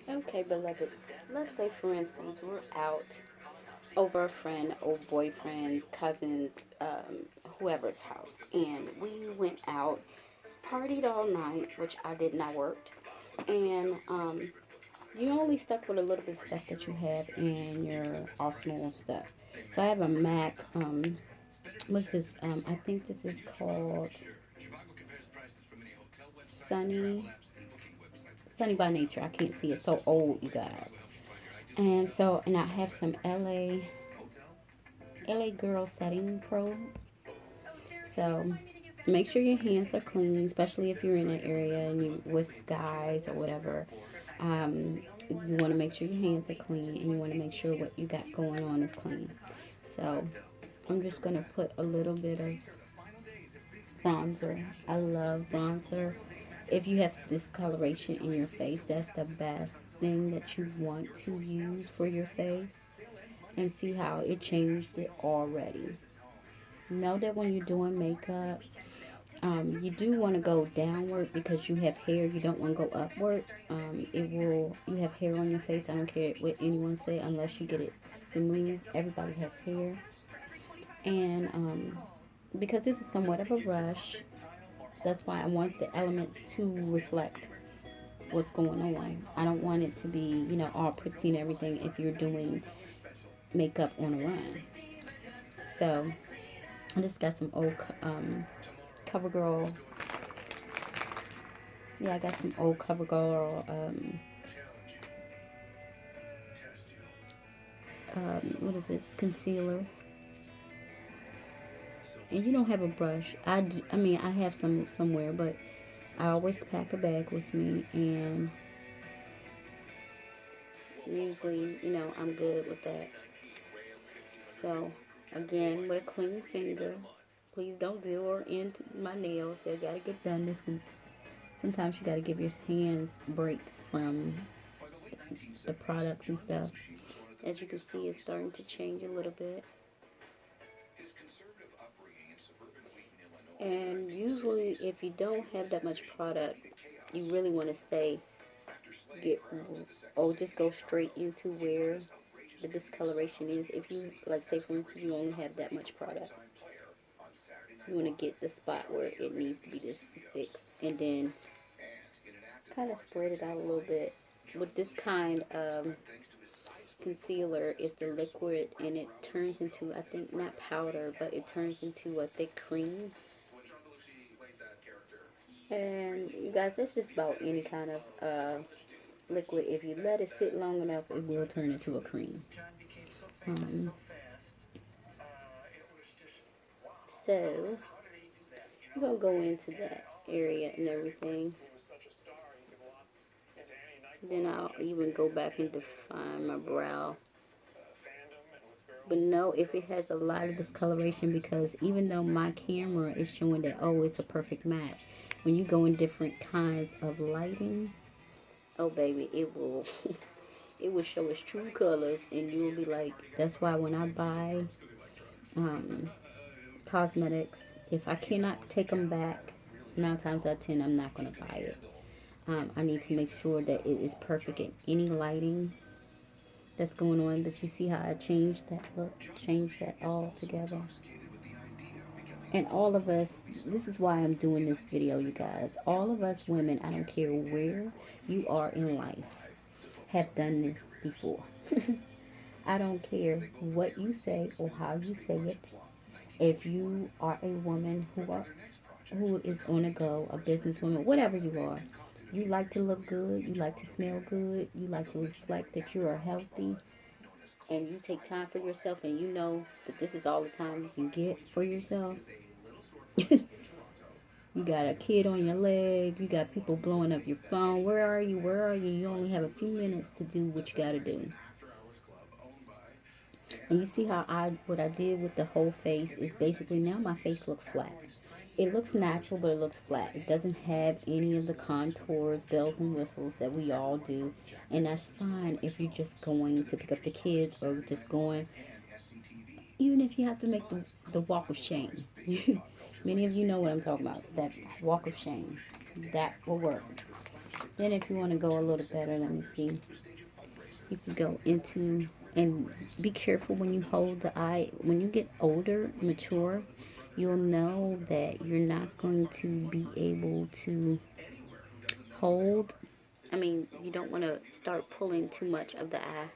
Okay, beloveds. Let's say, for instance, we're out over a friend, old boyfriend's, cousins, whoever's house, and we went out, partied all night, which I did not work, and you only stuck with a little bit of stuff that you have in your arsenal of stuff. So I have a Mac. What's this? I think this is called Sunny Sunny by Nature. I can't see it. So old, you guys. And so, and I have some LA Girl Setting Pro. So make sure your hands are clean, especially if you're in an area and you with guys or whatever. You want to make sure your hands are clean, and you want to make sure what you got going on is clean. So I'm just gonna put a little bit of bronzer. I love bronzer. If you have discoloration in your face, that's the best thing that you want to use for your face. And see how it changed it already. Know that when you're doing makeup, you do want to go downward because you have hair. You don't want to go upward. It will. You have hair on your face. I don't care what anyone say unless you get it removed. Everybody has hair, and because this is somewhat of a rush, that's why I want the elements to reflect what's going on. I don't want it to be, all pretty and everything if you're doing makeup on a run. So I just got some old CoverGirl. Yeah, I got some old CoverGirl. What is it? It's concealer. And you don't have a brush. I mean, I have some somewhere, but I always pack a bag with me, and usually, I'm good with that. So, again, with a clean finger, please don't zero into my nails. They gotta get done this week. Sometimes you gotta give your hands breaks from the products and stuff. As you can see, it's starting to change a little bit. And usually, if you don't have that much product, you really want to get, or just go straight into where the discoloration is. If you, like, say for instance, you only have that much product, you want to get the spot where it needs to be just fixed, and then kind of spread it out a little bit. With this kind of concealer, it's the liquid, and it turns into, I think, not powder, but it turns into a thick cream. And you guys, that's just about any kind of liquid. If you let it sit long enough, it will turn into a cream. Um, so we're gonna go into that area and everything. Then I'll even go back and define my brow. But no, if it has a lot of discoloration, because even though my camera is showing that, oh, it's a perfect match, when you go in different kinds of lighting, oh baby, it will it will show its true colors, and you will be like, that's why when I buy um, cosmetics, if I cannot take them back, 9 times out of 10, I'm not going to buy it. I need to make sure that it is perfect in any lighting that's going on. But you see how I changed that look, changed that all together. And all of us, this is why I'm doing this video, you guys. All of us women, I don't care where you are in life, have done this before. I don't care what you say or how you say it. If you are a woman who is on a go, a businesswoman, whatever you are, you like to look good, you like to smell good, you like to reflect that you are healthy, and you take time for yourself, and you know that this is all the time you can get for yourself. You got a kid on your leg, you got people blowing up your phone. Where are you? Where are you? You only have a few minutes to do what you got to do. And you see how what I did with the whole face is basically now my face looks flat. It looks natural, but it looks flat. It doesn't have any of the contours, bells and whistles that we all do. And that's fine if you're just going to pick up the kids, or just going, even if you have to make the walk of shame. Many of you know what I'm talking about, that walk of shame. That will work. Then if you want to go a little better, let me see. You can go into, and be careful when you hold the eye. When you get older, mature, you'll know that you're not going to be able to hold. I mean, you don't want to start pulling too much of the eye.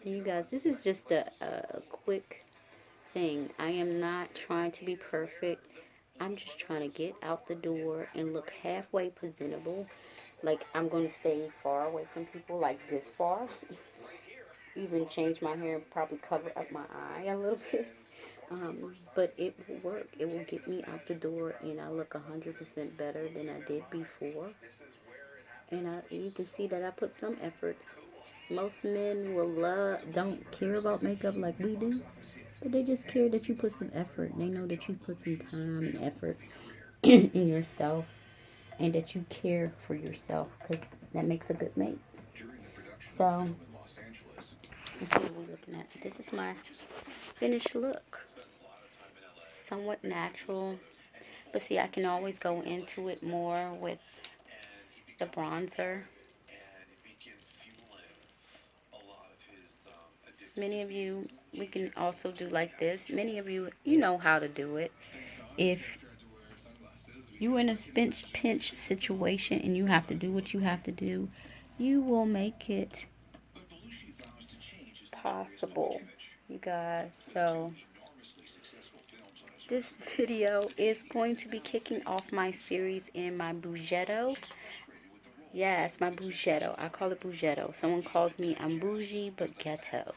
And you guys, this is just a quick thing. I am not trying to be perfect. I'm just trying to get out the door and look halfway presentable. Like, I'm going to stay far away from people, like this far. Even change my hair and probably cover up my eye a little bit. But it will work. It will get me out the door, and I look 100% better than I did before. And you can see that I put some effort. Most men don't care about makeup like we do, but they just care that you put some effort. They know that you put some time and effort in yourself, and that you care for yourself, because that makes a good mate. So let's see what we're looking at. This is my finished look. Somewhat natural, but see, I can always go into it more with the bronzer. Many of you, we can also do like this. Many of you, you know how to do it. If you in a pinch situation and you have to do what you have to do, you will make it possible, you guys. So this video is going to be kicking off my series in my Boojietta. Yes, my Boojietta. I call it Boojietta. Someone calls me I'm bougie but ghetto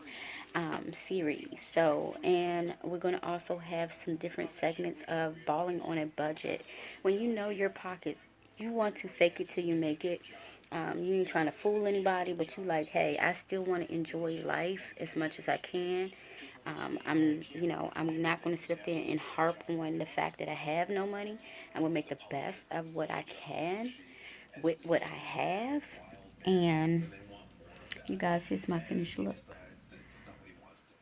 series. So, and we're going to also have some different segments of balling on a budget. When you know your pockets, you want to fake it till you make it. You ain't trying to fool anybody, but you like, hey, I still want to enjoy life as much as I can. I'm not going to sit up there and harp on the fact that I have no money. I'm going to make the best of what I can with what I have. And you guys, here's my finished look.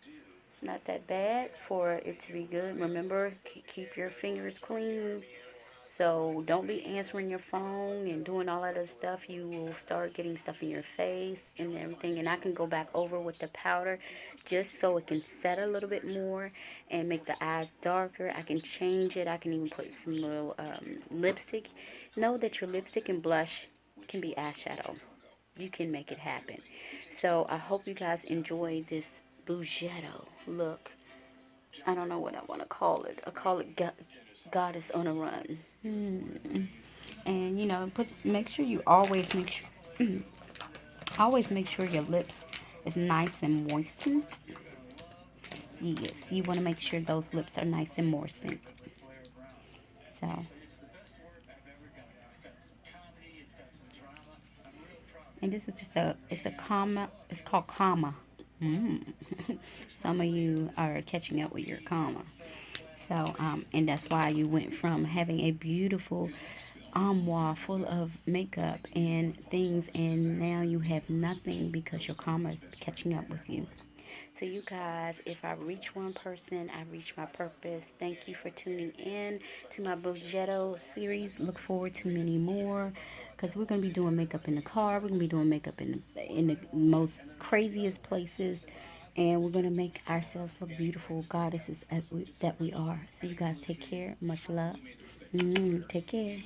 It's not that bad for it to be good. Remember, keep your fingers clean. So don't be answering your phone and doing all that other stuff. You will start getting stuff in your face and everything. And I can go back over with the powder just so it can set a little bit more and make the eyes darker. I can change it. I can even put some little lipstick. Know that your lipstick and blush can be eyeshadow. You can make it happen. So I hope you guys enjoy this Boojietta look. I don't know what I want to call it. I call it Goddess on a Run. And make sure you always make sure your lips is nice and moistened. Yes, you want to make sure those lips are nice and moistened. So, and this is just it's a comma. It's called comma. Mm. Some of you are catching up with your comma. So, and that's why you went from having a beautiful armoire full of makeup and things, and now you have nothing because your karma is catching up with you. So, you guys, if I reach one person, I reach my purpose. Thank you for tuning in to my Boojietta series. Look forward to many more, because we're going to be doing makeup in the car. We're going to be doing makeup in the most craziest places. And we're going to make ourselves look beautiful goddesses that we are. So, you guys take care. Much love. Take care.